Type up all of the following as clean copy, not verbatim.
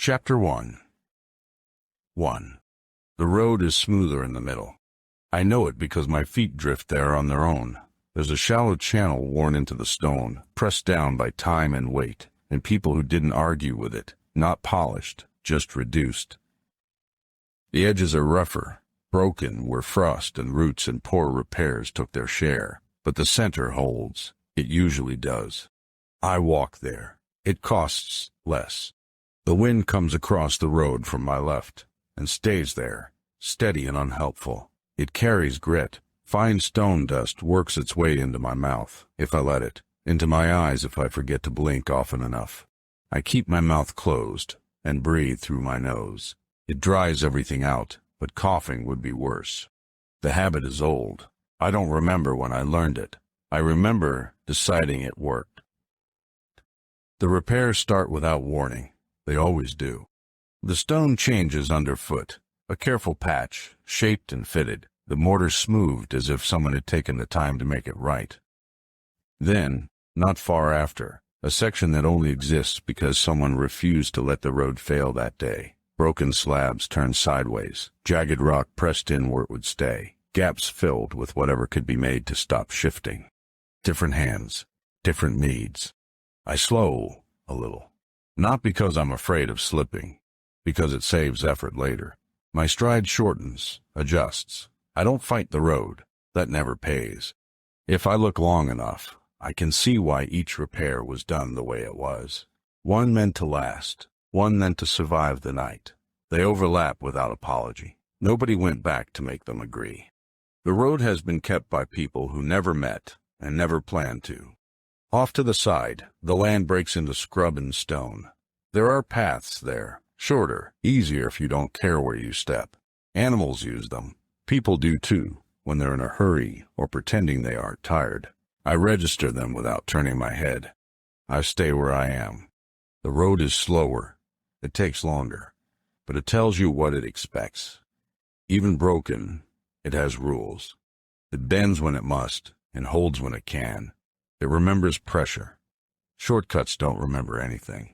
Chapter 1. 1. The road is smoother in the middle. I know it because my feet drift there on their own. There's a shallow channel worn into the stone, pressed down by time and weight, and people who didn't argue with it, not polished, just reduced. The edges are rougher, broken where frost and roots and poor repairs took their share, but the center holds. It usually does. I walk there. It costs less. The wind comes across the road from my left and stays there, steady and unhelpful. It carries grit. Fine stone dust works its way into my mouth, if I let it, into my eyes if I forget to blink often enough. I keep my mouth closed and breathe through my nose. It dries everything out, but coughing would be worse. The habit is old. I don't remember when I learned it. I remember deciding it worked. The repairs start without warning. They always do. The stone changes underfoot, a careful patch, shaped and fitted, the mortar smoothed as if someone had taken the time to make it right. Then, not far after, a section that only exists because someone refused to let the road fail that day. Broken slabs turned sideways, jagged rock pressed in where it would stay, gaps filled with whatever could be made to stop shifting. Different hands, different needs. I slow a little. Not because I'm afraid of slipping, because it saves effort later. My stride shortens, adjusts. I don't fight the road. That never pays. If I look long enough, I can see why each repair was done the way it was. One meant to last, one meant to survive the night. They overlap without apology. Nobody went back to make them agree. The road has been kept by people who never met and never planned to. Off to the side, the land breaks into scrub and stone. There are paths there, shorter, easier if you don't care where you step. Animals use them. People do too, when they're in a hurry or pretending they are tired. I register them without turning my head. I stay where I am. The road is slower. It takes longer, but it tells you what it expects. Even broken, it has rules. It bends when it must and holds when it can. It remembers pressure. Shortcuts don't remember anything.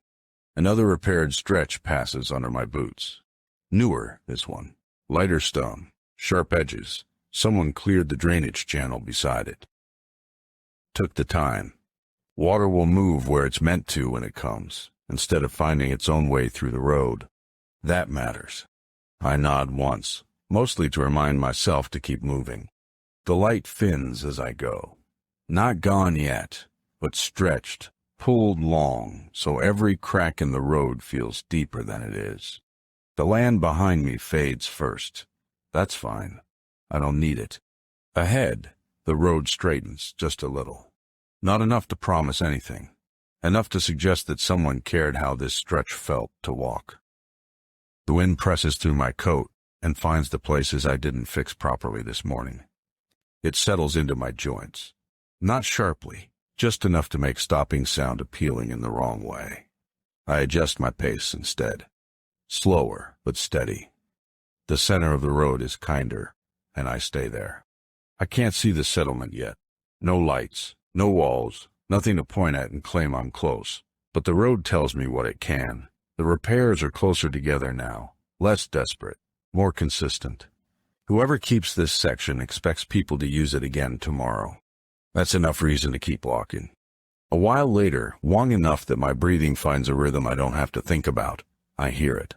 Another repaired stretch passes under my boots. Newer, this one. Lighter stone. Sharp edges. Someone cleared the drainage channel beside it. Took the time. Water will move where it's meant to when it comes, instead of finding its own way through the road. That matters. I nod once, mostly to remind myself to keep moving. The light thins as I go. Not gone yet, but stretched, pulled long, so every crack in the road feels deeper than it is. The land behind me fades first. That's fine. I don't need it. Ahead, the road straightens just a little. Not enough to promise anything. Enough to suggest that someone cared how this stretch felt to walk. The wind presses through my coat and finds the places I didn't fix properly this morning. It settles into my joints. Not sharply, just enough to make stopping sound appealing in the wrong way. I adjust my pace instead. Slower, but steady. The center of the road is kinder, and I stay there. I can't see the settlement yet. No lights, no walls, nothing to point at and claim I'm close. But the road tells me what it can. The repairs are closer together now, less desperate, more consistent. Whoever keeps this section expects people to use it again tomorrow. That's enough reason to keep walking. A while later, long enough that my breathing finds a rhythm I don't have to think about, I hear it.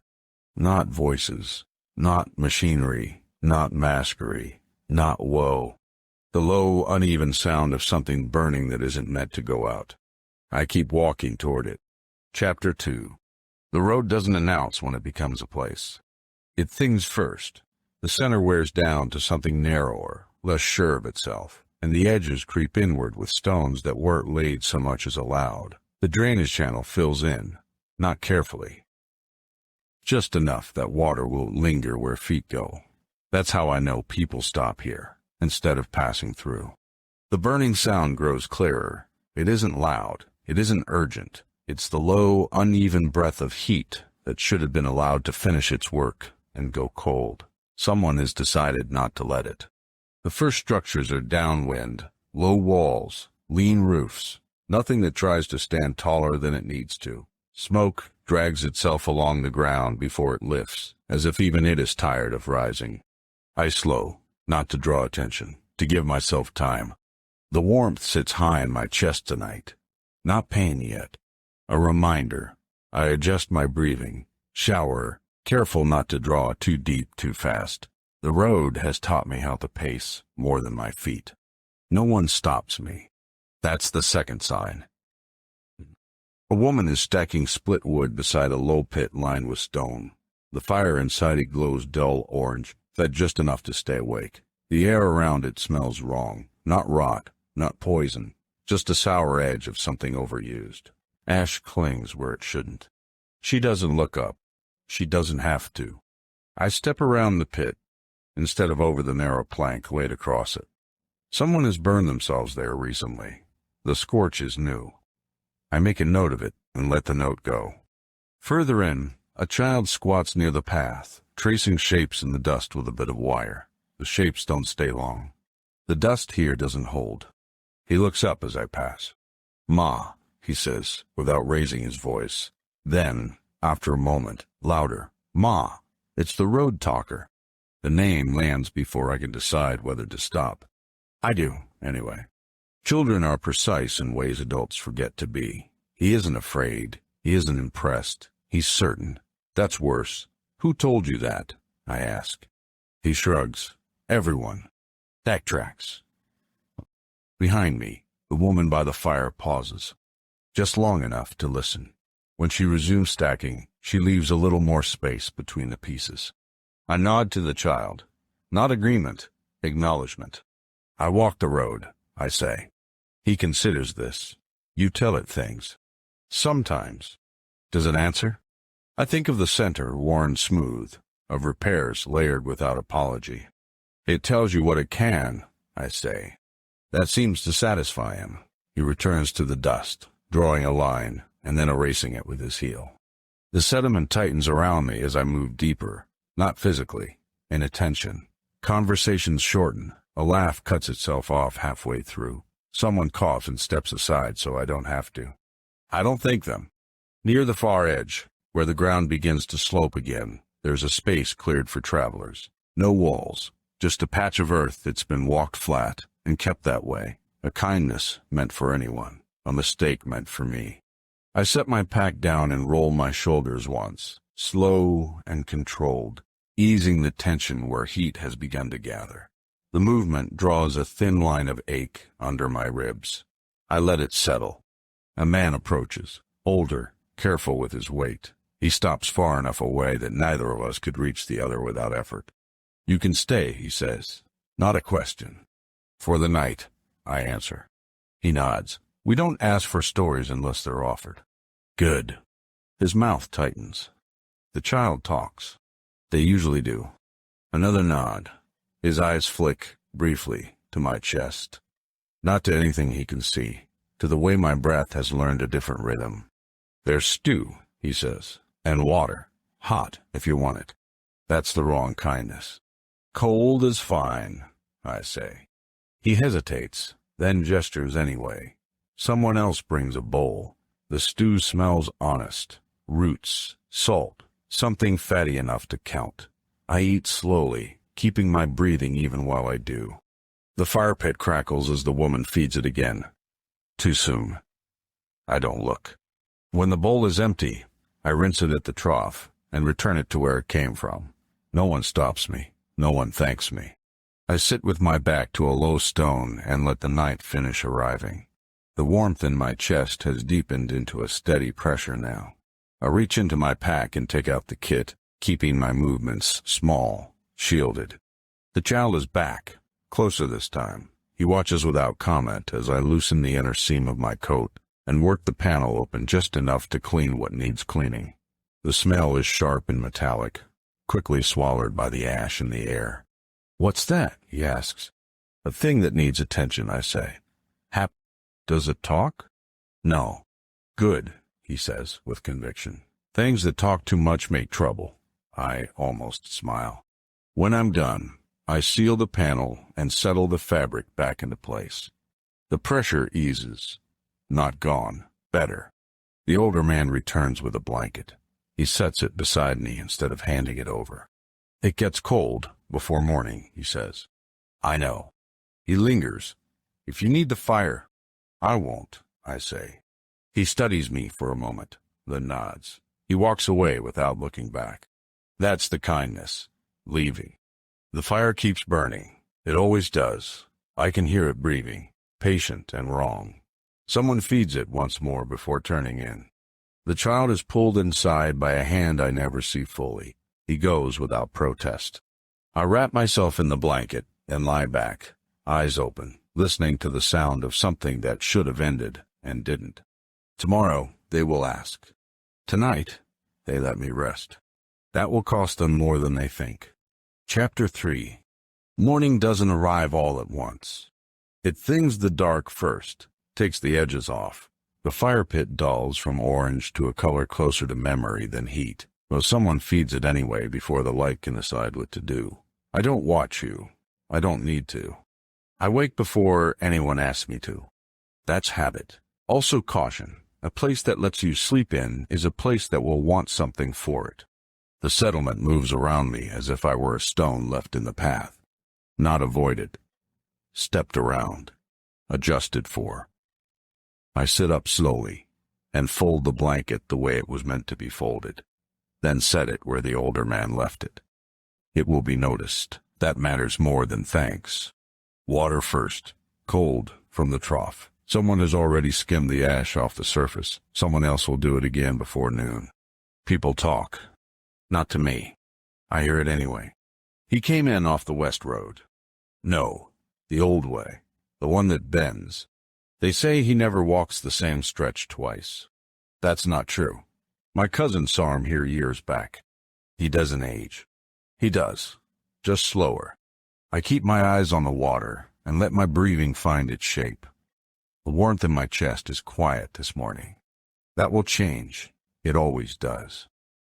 Not voices, not machinery, not masquery, not woe. The low, uneven sound of something burning that isn't meant to go out. I keep walking toward it. Chapter 2. The road doesn't announce when it becomes a place. It thins first. The center wears down to something narrower, less sure of itself, and the edges creep inward with stones that weren't laid so much as allowed. The drainage channel fills in, not carefully. Just enough that water will linger where feet go. That's how I know people stop here, instead of passing through. The burning sound grows clearer. It isn't loud. It isn't urgent. It's the low, uneven breath of heat that should have been allowed to finish its work and go cold. Someone has decided not to let it. The first structures are downwind, low walls, lean roofs, nothing that tries to stand taller than it needs to. Smoke, drags itself along the ground before it lifts, as if even it is tired of rising. I slow, not to draw attention, to give myself time. The warmth sits high in my chest tonight. Not pain yet. A reminder. I adjust my breathing, shower, careful not to draw too deep too fast. The road has taught me how to pace more than my feet. No one stops me. That's the second sign. A woman is stacking split wood beside a low pit lined with stone. The fire inside it glows dull orange, fed just enough to stay awake. The air around it smells wrong. Not rot, not poison, just a sour edge of something overused. Ash clings where it shouldn't. She doesn't look up. She doesn't have to. I step around the pit, instead of over the narrow plank laid across it. Someone has burned themselves there recently. The scorch is new. I make a note of it and let the note go. Further in, a child squats near the path, tracing shapes in the dust with a bit of wire. The shapes don't stay long. The dust here doesn't hold. He looks up as I pass. "Ma," he says, without raising his voice. Then, after a moment, louder. "Ma, it's the road talker." The name lands before I can decide whether to stop. I do, anyway. Children are precise in ways adults forget to be. He isn't afraid. He isn't impressed. He's certain. That's worse. "Who told you that?" I ask. He shrugs. "Everyone." Backtracks. Behind me, the woman by the fire pauses. Just long enough to listen. When she resumes stacking, she leaves a little more space between the pieces. I nod to the child. Not agreement, acknowledgement. "I walk the road," I say. He considers this. "You tell it things." "Sometimes." Does it answer? I think of the center worn smooth, of repairs layered without apology. "It tells you what it can," I say. That seems to satisfy him. He returns to the dust, drawing a line, and then erasing it with his heel. The sediment tightens around me as I move deeper, not physically, in attention. Conversations shorten. A laugh cuts itself off halfway through. Someone coughs and steps aside so I don't have to. I don't think them. Near the far edge, where the ground begins to slope again, there's a space cleared for travelers. No walls, just a patch of earth that's been walked flat and kept that way. A kindness meant for anyone, a mistake meant for me. I set my pack down and roll my shoulders once, slow and controlled, easing the tension where heat has begun to gather. The movement draws a thin line of ache under my ribs. I let it settle. A man approaches, older, careful with his weight. He stops far enough away that neither of us could reach the other without effort. "You can stay," he says. Not a question. "For the night," I answer. He nods. "We don't ask for stories unless they're offered." "Good." His mouth tightens. The child talks. They usually do. Another nod. His eyes flick, briefly, to my chest. Not to anything he can see, to the way my breath has learned a different rhythm. "There's stew," he says, "and water. Hot, if you want it." That's the wrong kindness. "Cold is fine," I say. He hesitates, then gestures anyway. Someone else brings a bowl. The stew smells honest. Roots, salt, something fatty enough to count. I eat slowly, keeping my breathing even while I do. The fire pit crackles as the woman feeds it again. Too soon. I don't look. When the bowl is empty, I rinse it at the trough and return it to where it came from. No one stops me. No one thanks me. I sit with my back to a low stone and let the night finish arriving. The warmth in my chest has deepened into a steady pressure now. I reach into my pack and take out the kit, keeping my movements small, shielded. The child is back, closer this time. He watches without comment as I loosen the inner seam of my coat and work the panel open just enough to clean what needs cleaning. The smell is sharp and metallic, quickly swallowed by the ash in the air. "What's that?" he asks. "A thing that needs attention," I say. Does it talk?" "No." "Good," he says with conviction. "Things that talk too much make trouble." I almost smile. When I'm done, I seal the panel and settle the fabric back into place. The pressure eases. Not gone. Better. The older man returns with a blanket. He sets it beside me instead of handing it over. It gets cold before morning, he says. I know. He lingers. If you need the fire, I won't, I say. He studies me for a moment, then nods. He walks away without looking back. That's the kindness, leaving. The fire keeps burning. It always does. I can hear it breathing, patient and wrong. Someone feeds it once more before turning in. The child is pulled inside by a hand I never see fully. He goes without protest. I wrap myself in the blanket and lie back, eyes open, listening to the sound of something that should have ended and didn't. Tomorrow, they will ask. Tonight, they let me rest. That will cost them more than they think. Chapter 3. Morning doesn't arrive all at once. It thins the dark first, takes the edges off. The fire pit dulls from orange to a color closer to memory than heat, though someone feeds it anyway before the light can decide what to do. I don't watch you. I don't need to. I wake before anyone asks me to. That's habit. Also caution. A place that lets you sleep in is a place that will want something for it. The settlement moves around me as if I were a stone left in the path. Not avoided. Stepped around. Adjusted for. I sit up slowly and fold the blanket the way it was meant to be folded, then set it where the older man left it. It will be noticed. That matters more than thanks. Water first. Cold from the trough. Someone has already skimmed the ash off the surface. Someone else will do it again before noon. People talk. Not to me. I hear it anyway. He came in off the west road. No, the old way. The one that bends. They say he never walks the same stretch twice. That's not true. My cousin saw him here years back. He doesn't age. He does. Just slower. I keep my eyes on the water and let my breathing find its shape. The warmth in my chest is quiet this morning. That will change. It always does.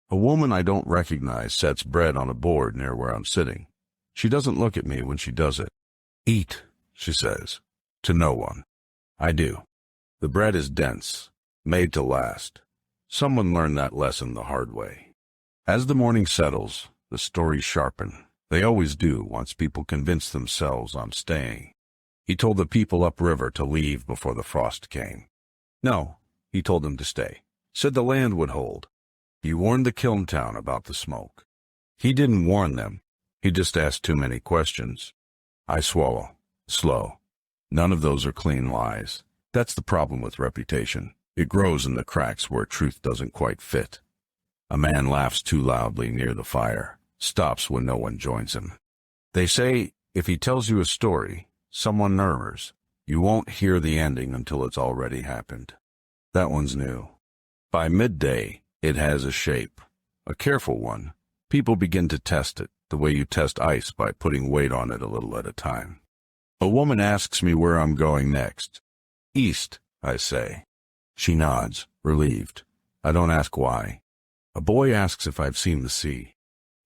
A woman I don't recognize sets bread on a board near where I'm sitting. She doesn't look at me when she does it. Eat, she says. To no one. I do. The bread is dense, made to last. Someone learned that lesson the hard way. As the morning settles, the stories sharpen. They always do once people convince themselves on staying. He told the people upriver to leave before the frost came. No, he told them to stay. Said the land would hold. He warned the kiln town about the smoke. He didn't warn them. He just asked too many questions. I swallow. Slow. None of those are clean lies. That's the problem with reputation. It grows in the cracks where truth doesn't quite fit. A man laughs too loudly near the fire, stops when no one joins him. They say, if he tells you a story, someone murmurs, you won't hear the ending until it's already happened. That one's new. By midday, it has a shape. A careful one. People begin to test it, the way you test ice by putting weight on it a little at a time. A woman asks me where I'm going next. East, I say. She nods, relieved. I don't ask why. A boy asks if I've seen the sea.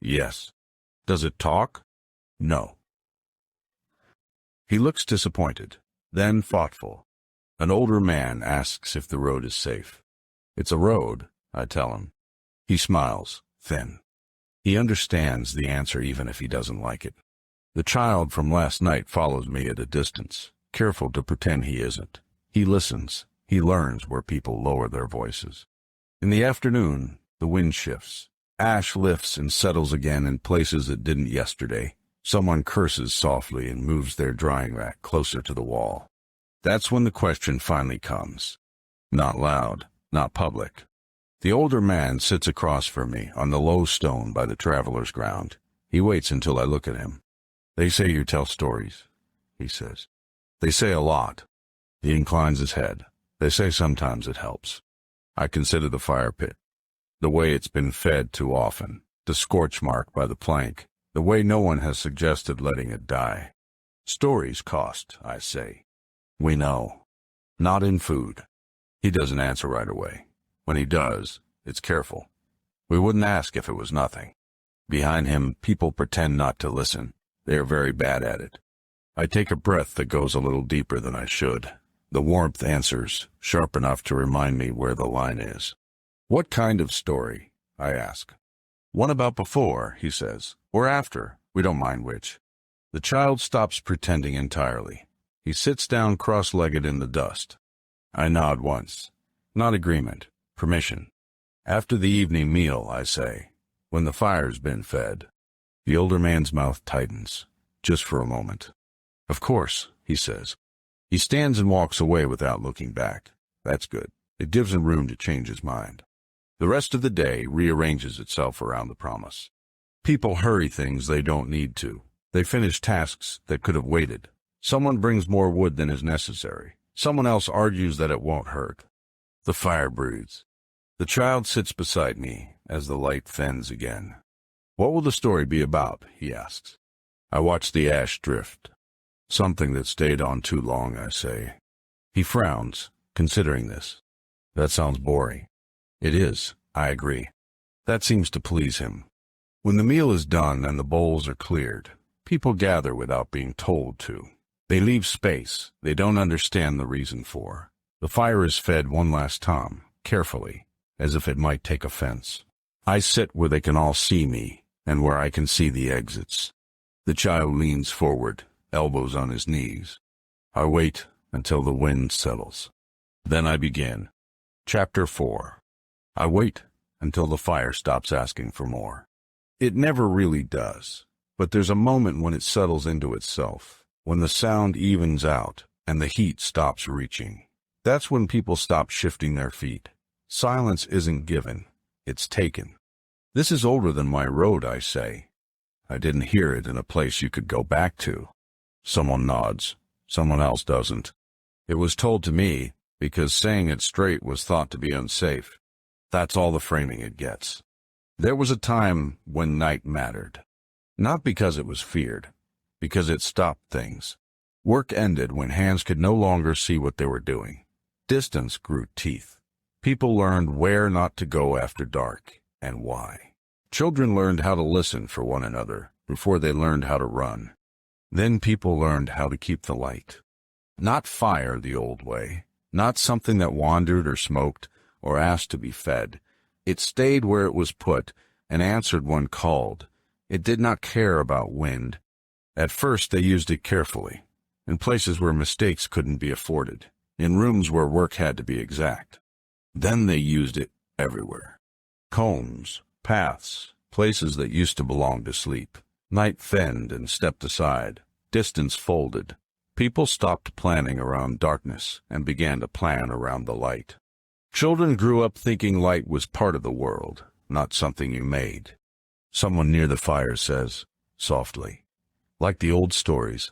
Yes. Does it talk? No. He looks disappointed, then thoughtful. An older man asks if the road is safe. It's a road, I tell him. He smiles, thin. He understands the answer even if he doesn't like it. The child from last night follows me at a distance, careful to pretend he isn't. He listens. He learns where people lower their voices. In the afternoon, the wind shifts. Ash lifts and settles again in places it didn't yesterday. Someone curses softly and moves their drying rack closer to the wall. That's when the question finally comes. Not loud, not public. The older man sits across from me on the low stone by the traveler's ground. He waits until I look at him. They say you tell stories, he says. They say a lot. He inclines his head. They say sometimes it helps. I consider the fire pit. The way it's been fed too often. The scorch mark by the plank. The way no one has suggested letting it die. Stories cost, I say. We know. Not in food. He doesn't answer right away. When he does, it's careful. We wouldn't ask if it was nothing. Behind him, people pretend not to listen. They are very bad at it. I take a breath that goes a little deeper than I should. The warmth answers, sharp enough to remind me where the line is. What kind of story? I ask. One about before, he says, or after, we don't mind which. The child stops pretending entirely. He sits down cross-legged in the dust. I nod once. Not agreement, permission. After the evening meal, I say, when the fire's been fed. The older man's mouth tightens, just for a moment. Of course, he says. He stands and walks away without looking back. That's good. It gives him room to change his mind. The rest of the day rearranges itself around the promise. People hurry things they don't need to. They finish tasks that could have waited. Someone brings more wood than is necessary. Someone else argues that it won't hurt. The fire breathes. The child sits beside me as the light thins again. What will the story be about? He asks. I watch the ash drift. Something that stayed on too long, I say. He frowns, considering this. That sounds boring. It is, I agree. That seems to please him. When the meal is done and the bowls are cleared, people gather without being told to. They leave space they don't understand the reason for. The fire is fed one last time, carefully, as if it might take offense. I sit where they can all see me and where I can see the exits. The child leans forward, elbows on his knees. I wait until the wind settles. Then I begin. Chapter 4. I wait until the fire stops asking for more. It never really does, but there's a moment when it settles into itself, when the sound evens out and the heat stops reaching. That's when people stop shifting their feet. Silence isn't given, it's taken. This is older than my road, I say. I didn't hear it in a place you could go back to. Someone nods. Someone else doesn't. It was told to me because saying it straight was thought to be unsafe. That's all the framing it gets. There was a time when night mattered. Not because it was feared, because it stopped things. Work ended when hands could no longer see what they were doing. Distance grew teeth. People learned where not to go after dark and why. Children learned how to listen for one another before they learned how to run. Then people learned how to keep the light. Not fire the old way, not something that wandered or smoked or asked to be fed. It stayed where it was put and answered when called. It did not care about wind. At first they used it carefully, in places where mistakes couldn't be afforded, in rooms where work had to be exact. Then they used it everywhere. Combs, paths, places that used to belong to sleep. Night thinned and stepped aside. Distance folded. People stopped planning around darkness and began to plan around the light. Children grew up thinking light was part of the world, not something you made. Someone near the fire says, softly, like the old stories.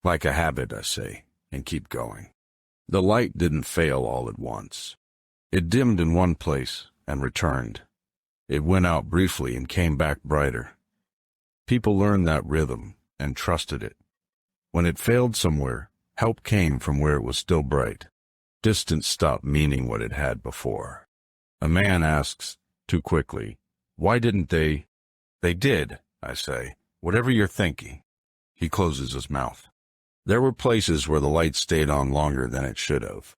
Like a habit, I say, and keep going. The light didn't fail all at once. It dimmed in one place and returned. It went out briefly and came back brighter. People learned that rhythm and trusted it. When it failed somewhere, help came from where it was still bright. Distance stopped meaning what it had before. A man asks, too quickly, why didn't they? They did, I say, whatever you're thinking. He closes his mouth. There were places where the light stayed on longer than it should have.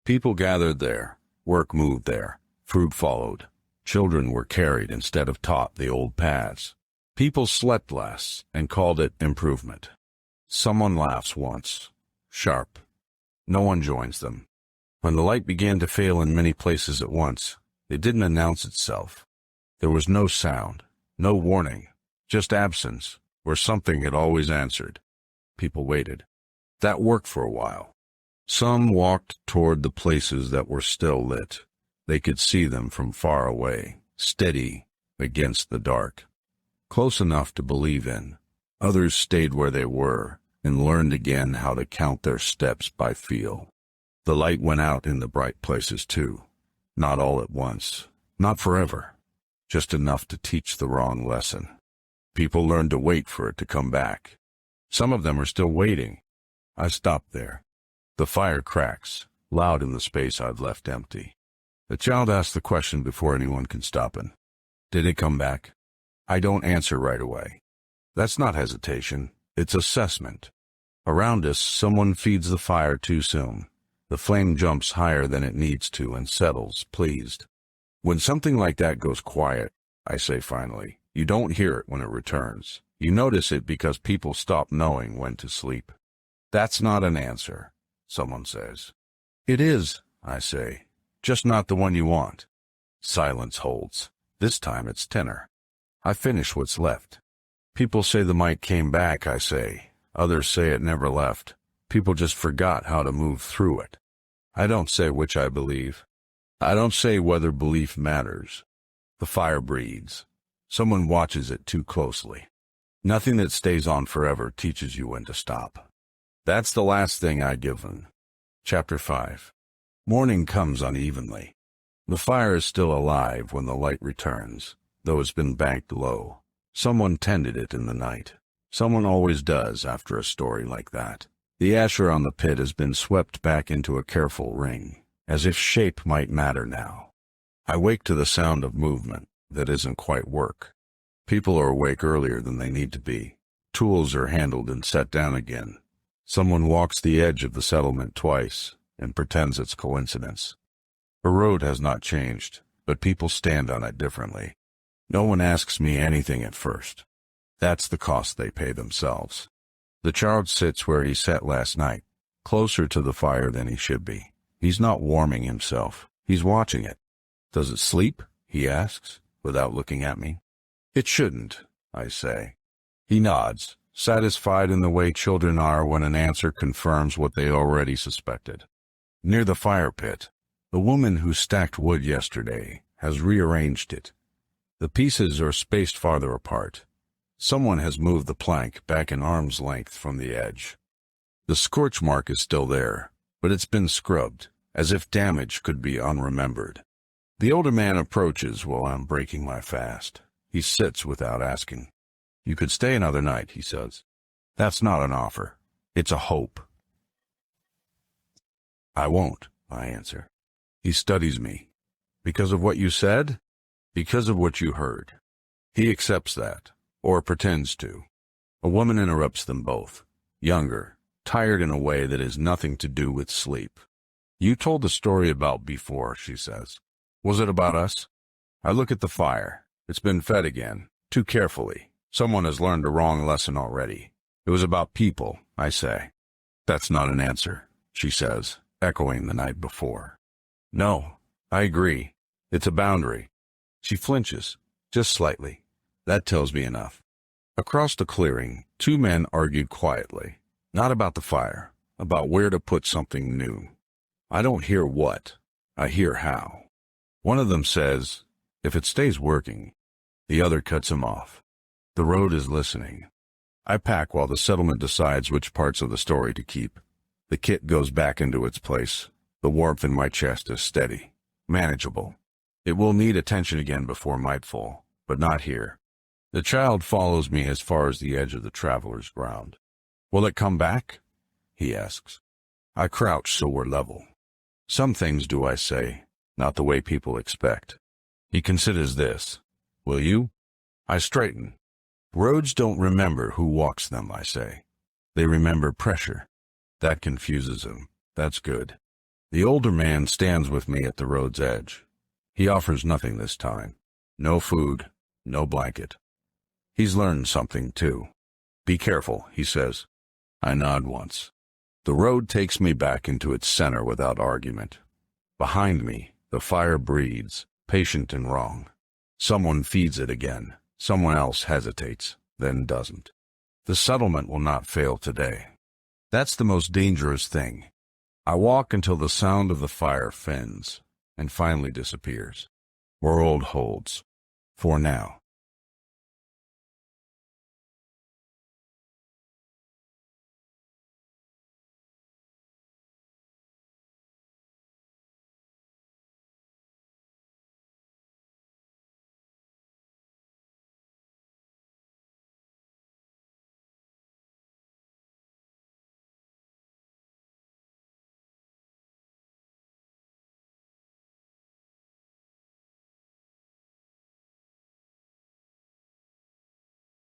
People gathered there, work moved there, fruit followed. Children were carried instead of taught the old paths. People slept less and called it improvement. Someone laughs once, sharp. No one joins them. When the light began to fail in many places at once, it didn't announce itself. There was no sound, no warning, just absence, where something had always answered. People waited. That worked for a while. Some walked toward the places that were still lit. They could see them from far away, steady against the dark, close enough to believe in. Others stayed where they were and learned again how to count their steps by feel. The light went out in the bright places too, not all at once, not forever, just enough to teach the wrong lesson. People learned to wait for it to come back. Some of them are still waiting. I stopped there. The fire cracks, loud in the space I've left empty. The child asks the question before anyone can stop it. Did it come back? I don't answer right away. That's not hesitation, it's assessment. Around us, someone feeds the fire too soon. The flame jumps higher than it needs to and settles, pleased. When something like that goes quiet, I say finally, you don't hear it when it returns. You notice it because people stop knowing when to sleep. That's not an answer, someone says. It is, I say, just not the one you want. Silence holds. This time it's tenor. I finish what's left. People say the mic came back, I say. Others say it never left. People just forgot how to move through it. I don't say which I believe. I don't say whether belief matters. The fire breathes. Someone watches it too closely. Nothing that stays on forever teaches you when to stop. That's the last thing I give them. Chapter 5. Morning comes unevenly. The fire is still alive when the light returns, though it's been banked low. Someone tended it in the night. Someone always does after a story like that. The asher on the pit has been swept back into a careful ring, as if shape might matter now. I wake to the sound of movement that isn't quite work. People are awake earlier than they need to be. Tools are handled and set down again. Someone walks the edge of the settlement twice and pretends it's coincidence. The road has not changed, but people stand on it differently. No one asks me anything at first. That's the cost they pay themselves. The child sits where he sat last night, closer to the fire than he should be. He's not warming himself. He's watching it. Does it sleep? He asks, without looking at me. It shouldn't, I say. He nods, satisfied in the way children are when an answer confirms what they already suspected. Near the fire pit, the woman who stacked wood yesterday has rearranged it. The pieces are spaced farther apart. Someone has moved the plank back an arm's length from the edge. The scorch mark is still there, but it's been scrubbed, as if damage could be unremembered. The older man approaches while I'm breaking my fast. He sits without asking. You could stay another night, he says. That's not an offer. It's a hope. I won't, I answer. He studies me. Because of what you said? Because of what you heard. He accepts that, or pretends to. A woman interrupts them both, younger, tired in a way that has nothing to do with sleep. You told the story about before, she says. Was it about us? I look at the fire. It's been fed again, too carefully. Someone has learned a wrong lesson already. It was about people, I say. That's not an answer, she says, echoing the night before. No, I agree. It's a boundary. She flinches, just slightly. That tells me enough. Across the clearing, two men argued quietly, not about the fire, about where to put something new. I don't hear what, I hear how. One of them says, if it stays working. The other cuts him off. The road is listening. I pack while the settlement decides which parts of the story to keep. The kit goes back into its place. The warmth in my chest is steady, manageable. It will need attention again before nightfall, but not here. The child follows me as far as the edge of the traveler's ground. Will it come back? He asks. I crouch so we're level. Some things do, I say, not the way people expect. He considers this. Will you? I straighten. Roads don't remember who walks them, I say. They remember pressure. That confuses him. That's good. The older man stands with me at the road's edge. He offers nothing this time. No food, no blanket. He's learned something, too. Be careful, he says. I nod once. The road takes me back into its center without argument. Behind me, the fire breathes, patient and wrong. Someone feeds it again. Someone else hesitates, then doesn't. The settlement will not fail today. That's the most dangerous thing. I walk until the sound of the fire fends, and finally disappears. World holds. For now.